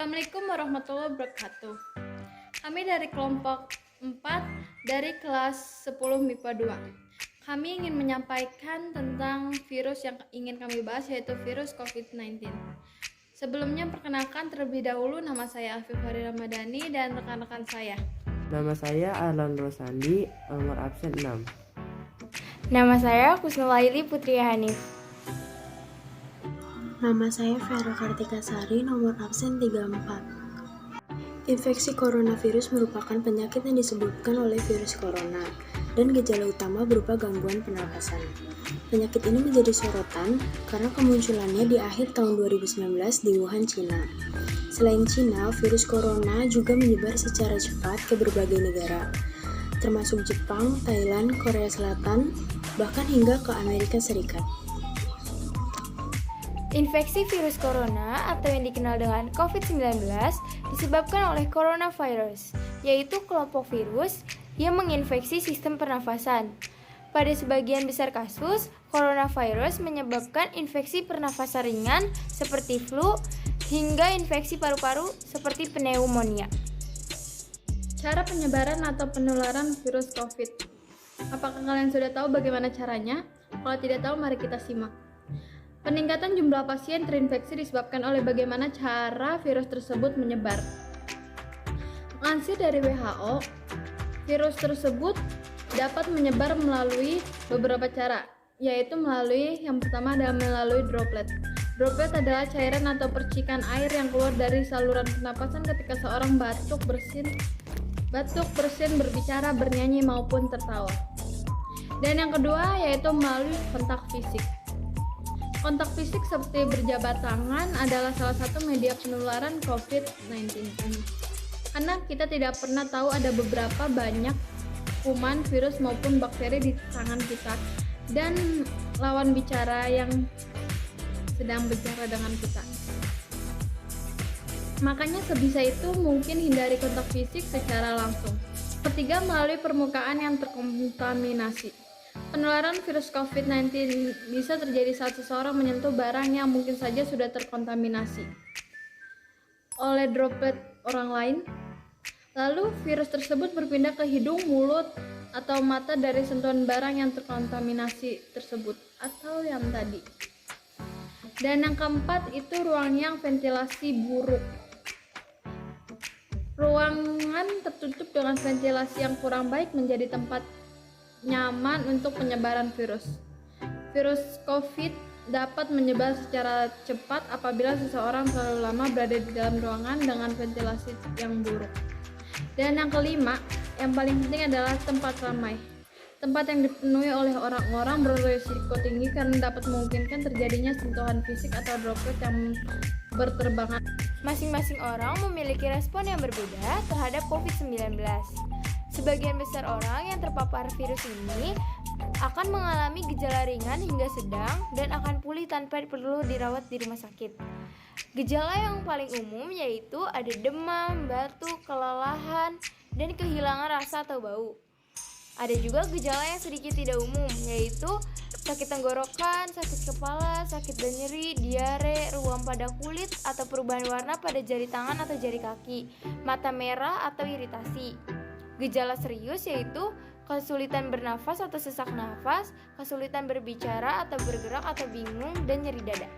Assalamualaikum warahmatullahi wabarakatuh. Kami dari kelompok 4 dari kelas 10 MIPA 2. Kami ingin menyampaikan tentang virus yang ingin kami bahas, yaitu virus COVID-19. Sebelumnya perkenalkan terlebih dahulu, nama saya Afifari Ramadhani dan rekan-rekan saya. Nama saya Arlan Rosandi, nomor absen 6. Nama saya Kusnulaili Putri Hanif. Nama saya Vera Kartika Sari, nomor absen 34. Infeksi coronavirus merupakan penyakit yang disebabkan oleh virus corona, dan gejala utama berupa gangguan pernapasan. Penyakit ini menjadi sorotan karena kemunculannya di akhir tahun 2019 di Wuhan, Cina. Selain Cina, virus corona juga menyebar secara cepat ke berbagai negara, termasuk Jepang, Thailand, Korea Selatan, bahkan hingga ke Amerika Serikat. Infeksi virus corona atau yang dikenal dengan COVID-19 disebabkan oleh coronavirus, yaitu kelompok virus yang menginfeksi sistem pernafasan. Pada sebagian besar kasus, coronavirus menyebabkan infeksi pernafasan ringan seperti flu hingga infeksi paru-paru seperti pneumonia. Cara penyebaran atau penularan virus COVID. Apakah kalian sudah tahu bagaimana caranya? Kalau tidak tahu, mari kita simak. Peningkatan jumlah pasien terinfeksi disebabkan oleh bagaimana cara virus tersebut menyebar. Lansir dari WHO, virus tersebut dapat menyebar melalui beberapa cara, yaitu yang pertama adalah melalui droplet. Droplet adalah cairan atau percikan air yang keluar dari saluran pernapasan ketika seorang batuk, bersin, berbicara, bernyanyi, maupun tertawa. Dan yang kedua yaitu melalui kontak fisik. Kontak fisik seperti berjabat tangan adalah salah satu media penularan COVID-19 ini. Karena kita tidak pernah tahu ada beberapa banyak kuman, virus maupun bakteri di tangan kita dan lawan bicara yang sedang bicara dengan kita. Makanya sebisa itu mungkin hindari kontak fisik secara langsung. Ketiga, melalui permukaan yang terkontaminasi. Penularan virus COVID-19 bisa terjadi saat seseorang menyentuh barang yang mungkin saja sudah terkontaminasi oleh droplet orang lain. Lalu virus tersebut berpindah ke hidung, mulut, atau mata dari sentuhan barang yang terkontaminasi tersebut atau yang tadi. Dan yang keempat itu ruang yang ventilasi buruk. Ruangan tertutup dengan ventilasi yang kurang baik menjadi tempat nyaman untuk penyebaran virus. Virus COVID dapat menyebar secara cepat apabila seseorang terlalu lama berada di dalam ruangan dengan ventilasi yang buruk. Dan yang kelima, yang paling penting adalah tempat ramai. Tempat yang dipenuhi oleh orang-orang berisiko tinggi karena dapat memungkinkan terjadinya sentuhan fisik atau droplet yang berterbangan. Masing-masing orang memiliki respon yang berbeda terhadap COVID-19. Sebagian besar orang yang terpapar virus ini akan mengalami gejala ringan hingga sedang dan akan pulih tanpa perlu dirawat di rumah sakit. Gejala yang paling umum yaitu ada demam, batuk, kelelahan, dan kehilangan rasa atau bau. Ada juga gejala yang sedikit tidak umum, yaitu sakit tenggorokan, sakit kepala, sakit dan nyeri, diare, ruam pada kulit atau perubahan warna pada jari tangan atau jari kaki, mata merah atau iritasi. Gejala serius yaitu kesulitan bernafas atau sesak nafas, kesulitan berbicara atau bergerak atau bingung, dan nyeri dada.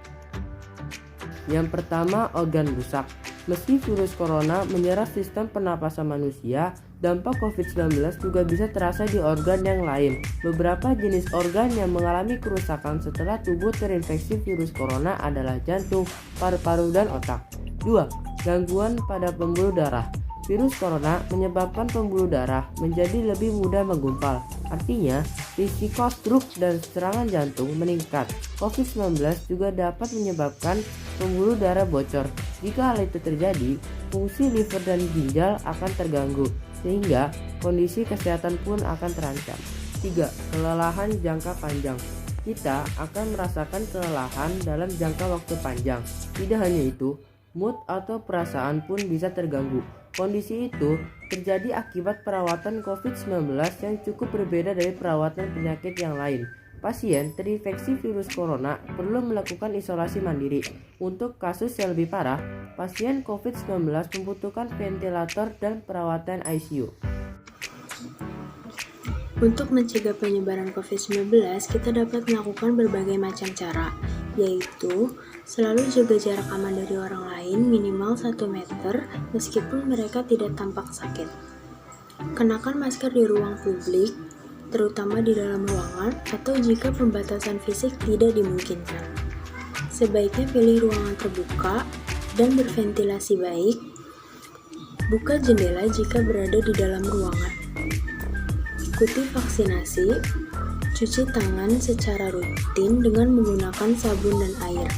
Yang pertama, organ rusak. Meski virus corona menyerang sistem pernapasan manusia, dampak COVID-19 juga bisa terasa di organ yang lain. Beberapa jenis organ yang mengalami kerusakan setelah tubuh terinfeksi virus corona adalah jantung, paru-paru, dan otak. 2. Gangguan pada pembuluh darah. Virus corona menyebabkan pembuluh darah menjadi lebih mudah menggumpal. Artinya, risiko stroke dan serangan jantung meningkat. COVID-19 juga dapat menyebabkan pembuluh darah bocor. Jika hal itu terjadi, fungsi liver dan ginjal akan terganggu, sehingga kondisi kesehatan pun akan terancam. 3. Kelelahan jangka panjang. Kita akan merasakan kelelahan dalam jangka waktu panjang. Tidak hanya itu, mood atau perasaan pun bisa terganggu. Kondisi itu terjadi akibat perawatan COVID-19 yang cukup berbeda dari perawatan penyakit yang lain. Pasien terinfeksi virus corona perlu melakukan isolasi mandiri. Untuk kasus yang lebih parah, pasien COVID-19 membutuhkan ventilator dan perawatan ICU. Untuk mencegah penyebaran COVID-19, kita dapat melakukan berbagai macam cara, yaitu selalu jaga jarak aman dari orang lain minimal 1 meter meskipun mereka tidak tampak sakit. Kenakan masker di ruang publik, terutama di dalam ruangan atau jika pembatasan fisik tidak dimungkinkan. Sebaiknya pilih ruangan terbuka dan berventilasi baik. Buka jendela jika berada di dalam ruangan. Ikuti vaksinasi, cuci tangan secara rutin dengan menggunakan sabun dan air,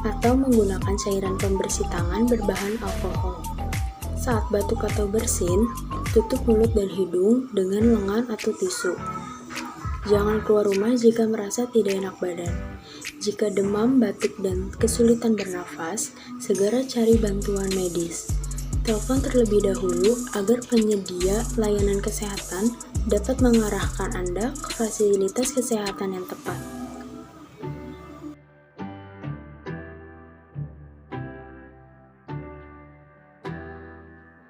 atau menggunakan cairan pembersih tangan berbahan alkohol. Saat batuk atau bersin, tutup mulut dan hidung dengan lengan atau tisu. Jangan keluar rumah jika merasa tidak enak badan. Jika demam, batuk, dan kesulitan bernafas, segera cari bantuan medis. Telepon terlebih dahulu agar penyedia layanan kesehatan dapat mengarahkan Anda ke fasilitas kesehatan yang tepat.